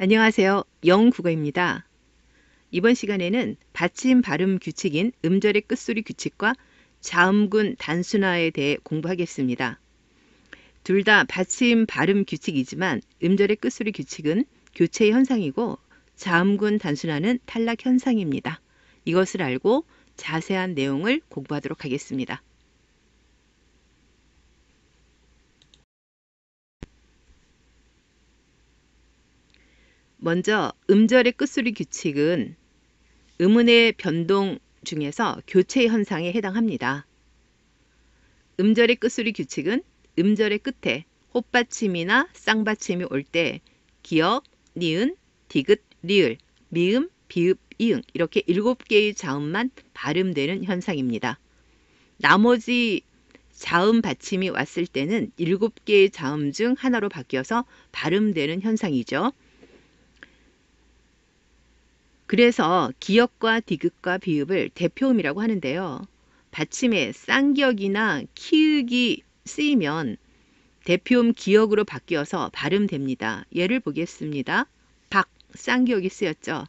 안녕하세요. 영국어입니다. 이번 시간에는 받침 발음 규칙인 음절의 끝소리 규칙과 자음군 단순화에 대해 공부하겠습니다. 둘 다 받침 발음 규칙이지만 음절의 끝소리 규칙은 교체 현상이고 자음군 단순화는 탈락 현상입니다. 이것을 알고 자세한 내용을 공부하도록 하겠습니다. 먼저 음절의 끝소리 규칙은 음운의 변동 중에서 교체 현상에 해당합니다. 음절의 끝소리 규칙은 음절의 끝에 헛받침이나 쌍받침이 올 때 기역, 니은, 디귿, 리을, 미음, 비읍, 이응 이렇게 7개의 자음만 발음되는 현상입니다. 나머지 자음 받침이 왔을 때는 7개의 자음 중 하나로 바뀌어서 발음되는 현상이죠. 그래서 기역과 디귿과 비읍을 대표음이라고 하는데요. 받침에 쌍기역이나 키읔이 쓰이면 대표음 기역으로 바뀌어서 발음됩니다. 예를 보겠습니다. 박, 쌍기역이 쓰였죠.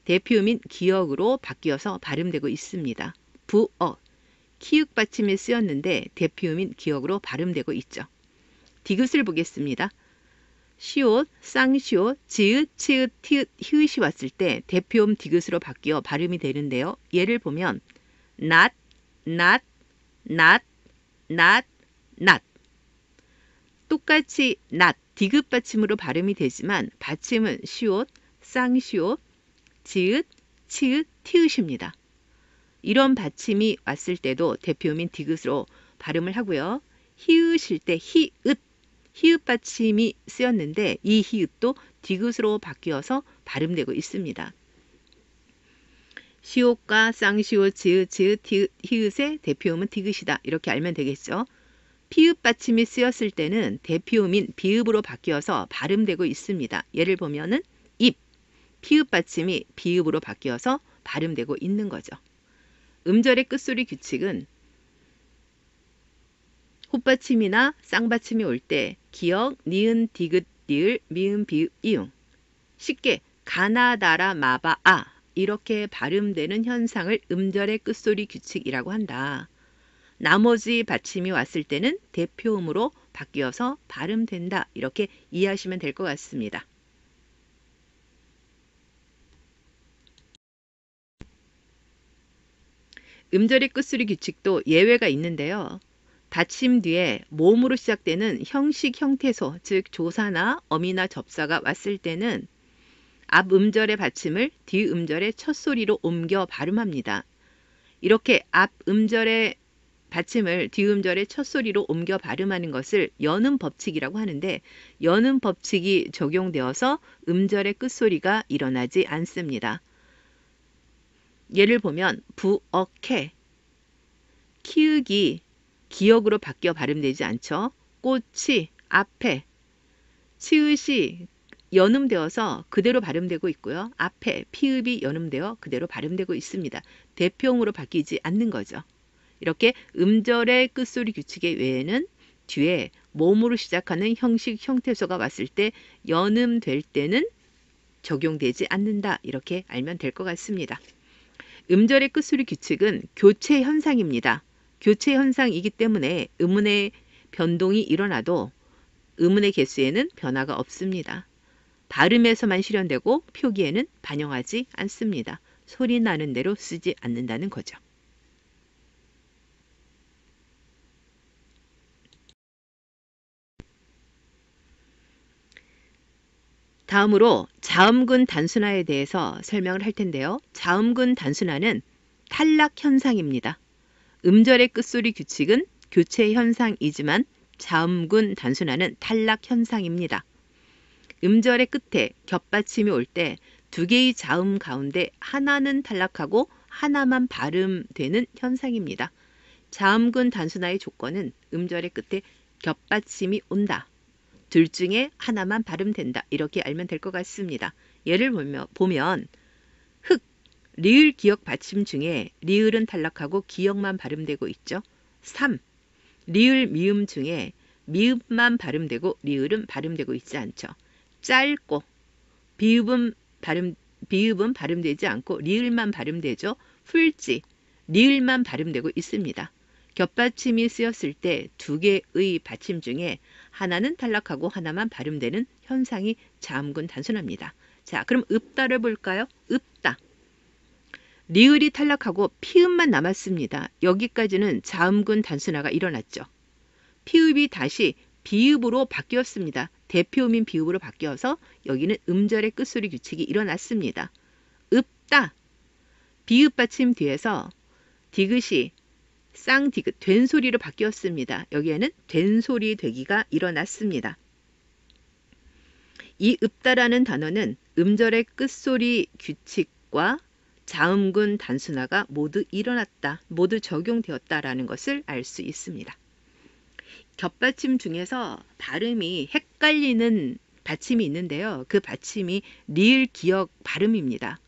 대표음인 기역으로 바뀌어서 발음되고 있습니다. 부어, 키읔 받침이 쓰였는데 대표음인 기역으로 발음되고 있죠. 디귿을 보겠습니다. 시옷, 쌍시옷, 지읒, 치읒, 티읒, 히읗이 왔을 때 대표음 디귿으로 바뀌어 발음이 되는데요. 예를 보면 not, not, not, not, not. 똑같이 not, 디귿 받침으로 발음이 되지만 받침은 시옷, 쌍시옷, 지읒, 치읒, 티읒입니다. 이런 받침이 왔을 때도 대표음인 디귿으로 발음을 하고요. 히읗일 때 히읗, 히읗 받침이 쓰였는데 이 히읗도 디귿으로 바뀌어서 발음되고 있습니다. 시옷과 쌍시옷, 지읒, 지읒, 티읒, 히읗의 대표음은 디귿이다. 이렇게 알면 되겠죠. 피읍 받침이 쓰였을 때는 대표음인 비읍으로 바뀌어서 발음되고 있습니다. 예를 보면은 입, 피읍 받침이 비읍으로 바뀌어서 발음되고 있는 거죠. 음절의 끝소리 규칙은 헛받침이나 쌍받침이 올 때 기역, 니은, 디귿, 리을, 미음, 비읍, 이응 쉽게 가나다라, 마바, 아 이렇게 발음되는 현상을 음절의 끝소리 규칙이라고 한다. 나머지 받침이 왔을 때는 대표음으로 바뀌어서 발음된다. 이렇게 이해하시면 될 것 같습니다. 음절의 끝소리 규칙도 예외가 있는데요. 받침 뒤에 모음으로 시작되는 형식 형태소, 즉 조사나 어미나 접사가 왔을 때는 앞 음절의 받침을 뒤 음절의 첫 소리로 옮겨 발음합니다. 이렇게 앞 음절의 받침을 뒤 음절의 첫 소리로 옮겨 발음하는 것을 여는 법칙이라고 하는데 여는 법칙이 적용되어서 음절의 끝소리가 일어나지 않습니다. 예를 보면 부엌에 키읔이 기역으로 바뀌어 발음되지 않죠. 꽃이 앞에 치읒이 연음되어서 그대로 발음되고 있고요. 앞에 피읍이 연음되어 그대로 발음되고 있습니다. 대표음으로 바뀌지 않는 거죠. 이렇게 음절의 끝소리 규칙의 외에는 뒤에 모음으로 시작하는 형식 형태소가 왔을 때 연음될 때는 적용되지 않는다. 이렇게 알면 될 것 같습니다. 음절의 끝소리 규칙은 교체 현상입니다. 교체 현상이기 때문에 음운의 변동이 일어나도 음운의 개수에는 변화가 없습니다. 발음에서만 실현되고 표기에는 반영하지 않습니다. 소리 나는 대로 쓰지 않는다는 거죠. 다음으로 자음군 단순화에 대해서 설명을 할 텐데요. 자음군 단순화는 탈락 현상입니다. 음절의 끝소리 규칙은 교체 현상이지만 자음군 단순화는 탈락 현상입니다. 음절의 끝에 겹받침이 올 때 두 개의 자음 가운데 하나는 탈락하고 하나만 발음되는 현상입니다. 자음군 단순화의 조건은 음절의 끝에 겹받침이 온다. 둘 중에 하나만 발음된다. 이렇게 알면 될 것 같습니다. 예를 보면 흑, 리을 기역 받침 중에 리을은 탈락하고 기역만 발음되고 있죠. 3, 리을 미음 중에 미음만 발음되고 리을은 발음되고 있지 않죠. 짧고 비읍은 발음되지 않고 리을만 발음되죠. 풀지, 리을만 발음되고 있습니다. 겹받침이 쓰였을 때 두 개의 받침 중에 하나는 탈락하고 하나만 발음되는 현상이 자음군 단순합니다. 자, 그럼 읍다를 볼까요? 읍다. 리을이 탈락하고 피읍만 남았습니다. 여기까지는 자음군 단순화가 일어났죠. 피읍이 다시 비읍으로 바뀌었습니다. 대표음인 비읍으로 바뀌어서 여기는 음절의 끝소리 규칙이 일어났습니다. 읍다. 비읍 받침 뒤에서 디귿이 쌍디귿 된 소리로 바뀌었습니다. 여기에는 된 소리 되기가 일어났습니다. 이 읍다라는 단어는 음절의 끝소리 규칙과 자음군 단순화가 모두 일어났다, 모두 적용되었다라는 것을 알 수 있습니다. 겹받침 중에서 발음이 헷갈리는 받침이 있는데요. 그 받침이 리을 기역 발음입니다.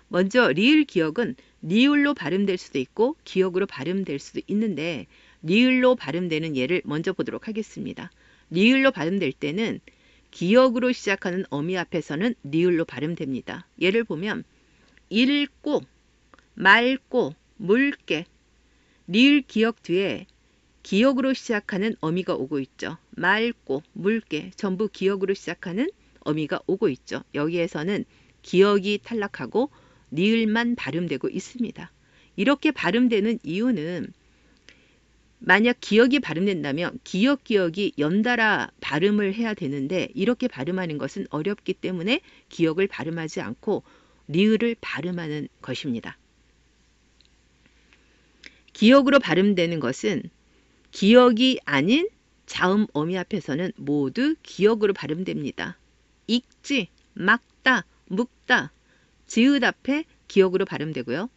먼저 리을 기역은 리을로 발음될 수도 있고 기역으로 발음될 수도 있는데 리을로 발음되는 예를 먼저 보도록 하겠습니다. 리을로 발음될 때는 기역으로 시작하는 어미 앞에서는 리을로 발음됩니다. 예를 보면 읽고, 맑고, 물게. 리을 기역 뒤에 기역으로 시작하는 어미가 오고 있죠. 맑고, 물게. 전부 기역으로 시작하는 어미가 오고 있죠. 여기에서는 기역이 탈락하고 리을만 발음되고 있습니다. 이렇게 발음되는 이유는 만약 기역이 발음된다면 기역이 연달아 발음을 해야 되는데 이렇게 발음하는 것은 어렵기 때문에 기역을 발음하지 않고 리을을 발음하는 것입니다. 기역으로 발음되는 것은 기역이 아닌 자음 어미 앞에서는 모두 기역으로 발음됩니다. 읽지, 막다, 묵다, 지읒 앞에 기역으로 발음되고요.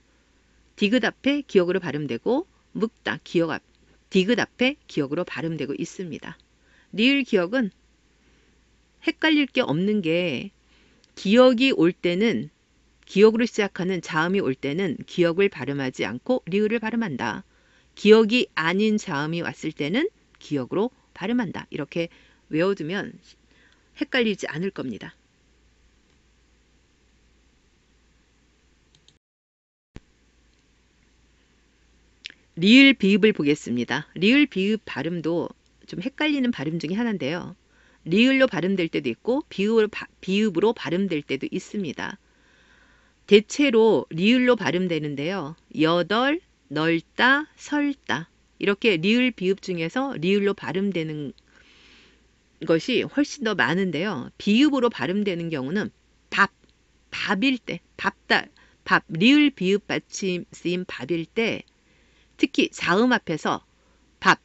디귿 앞에 기역으로 발음되고 묵다, 디귿 앞에 기역으로 발음되고 있습니다. 리을 기역은 헷갈릴 게 없는 게 기역이 올 때는 기역으로 시작하는 자음이 올 때는 기역을 발음하지 않고 리을을 발음한다. 기역이 아닌 자음이 왔을 때는 기역으로 발음한다. 이렇게 외워두면 헷갈리지 않을 겁니다. 리을 비읍을 보겠습니다. 리을 비읍 발음도 좀 헷갈리는 발음 중에 하나인데요. 리을로 발음될 때도 있고 비읍으로 발음될 때도 있습니다. 대체로 리을로 발음되는데요. 여덟, 넓다, 설다 이렇게 리을 비읍 중에서 리을로 발음되는 것이 훨씬 더 많은데요. 비읍으로 발음되는 경우는 밥일 때, 리을 비읍 받침 쓰인 밥일 때 특히 자음 앞에서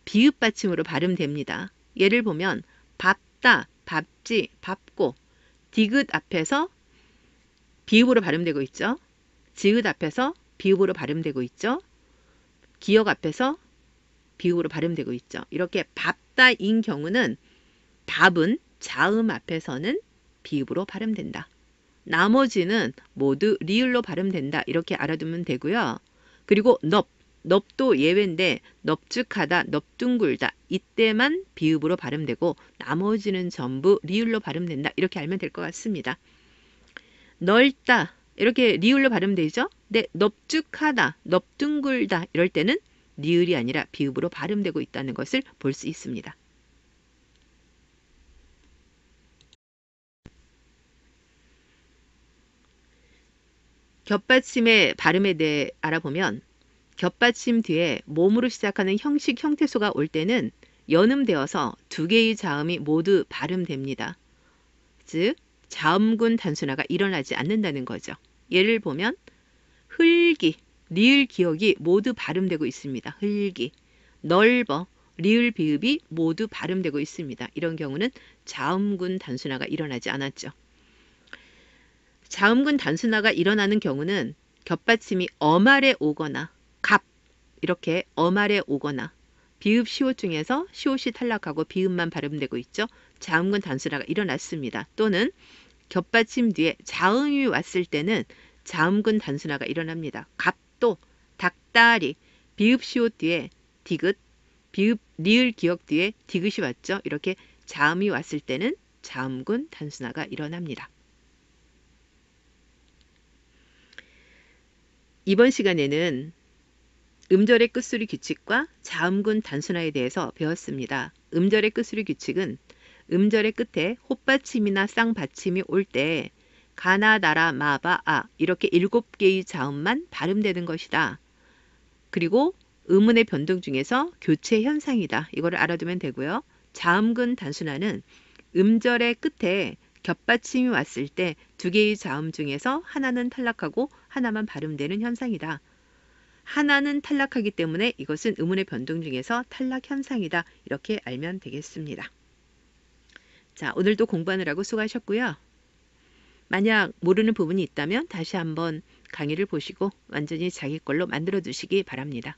비읍 받침으로 발음됩니다. 예를 보면 밥다, 밥지, 밥고 디귿 앞에서 비읍으로 발음되고 있죠. 지읒 앞에서 비읍으로 발음되고 있죠. 기역 앞에서 비읍으로 발음되고 있죠. 이렇게 밥다인 경우는 밥은 자음 앞에서는 비읍으로 발음된다. 나머지는 모두 리을로 발음된다. 이렇게 알아두면 되고요. 그리고 넙도 예외인데 넙죽하다, 넙둥굴다 이때만 비읍으로 발음되고 나머지는 전부 리을로 발음된다. 이렇게 알면 될 것 같습니다. 넓다 이렇게 리을로 발음되죠. 근데 넙죽하다, 넙둥굴다 이럴 때는 리을이 아니라 비읍으로 발음되고 있다는 것을 볼 수 있습니다. 겹받침의 발음에 대해 알아보면 겹받침 뒤에 몸으로 시작하는 형식, 형태소가 올 때는 연음되어서 두 개의 자음이 모두 발음됩니다. 즉 자음군 단순화가 일어나지 않는다는 거죠. 예를 보면 흘기, 리을 기역이 모두 발음되고 있습니다. 흘기, 넓어, 리을 비읍이 모두 발음되고 있습니다. 이런 경우는 자음군 단순화가 일어나지 않았죠. 자음군 단순화가 일어나는 경우는 겹받침이 엄알에 오거나 갑 이렇게 엄알에 오거나 비읍 시옷 중에서 시옷이 탈락하고 비읍만 발음되고 있죠. 자음군 단순화가 일어났습니다. 또는 겹받침 뒤에 자음이 왔을 때는 자음군 단순화가 일어납니다. 갑도, 닭다리, 비읍 시옷 뒤에 디귿, 리을 기역 뒤에 디귿이 왔죠. 이렇게 자음이 왔을 때는 자음군 단순화가 일어납니다. 이번 시간에는 음절의 끝소리 규칙과 자음군 단순화에 대해서 배웠습니다. 음절의 끝소리 규칙은 음절의 끝에 헛받침이나 쌍받침이 올 때 가나, 나라, 마바, 아 이렇게 7개의 자음만 발음되는 것이다. 그리고 음운의 변동 중에서 교체 현상이다. 이거를 알아두면 되고요. 자음근 단순화는 음절의 끝에 겹받침이 왔을 때 2개의 자음 중에서 하나는 탈락하고 하나만 발음되는 현상이다. 하나는 탈락하기 때문에 이것은 음운의 변동 중에서 탈락 현상이다. 이렇게 알면 되겠습니다. 자, 오늘도 공부하느라고 수고하셨고요. 만약 모르는 부분이 있다면 다시 한번 강의를 보시고 완전히 자기 걸로 만들어 두시기 바랍니다.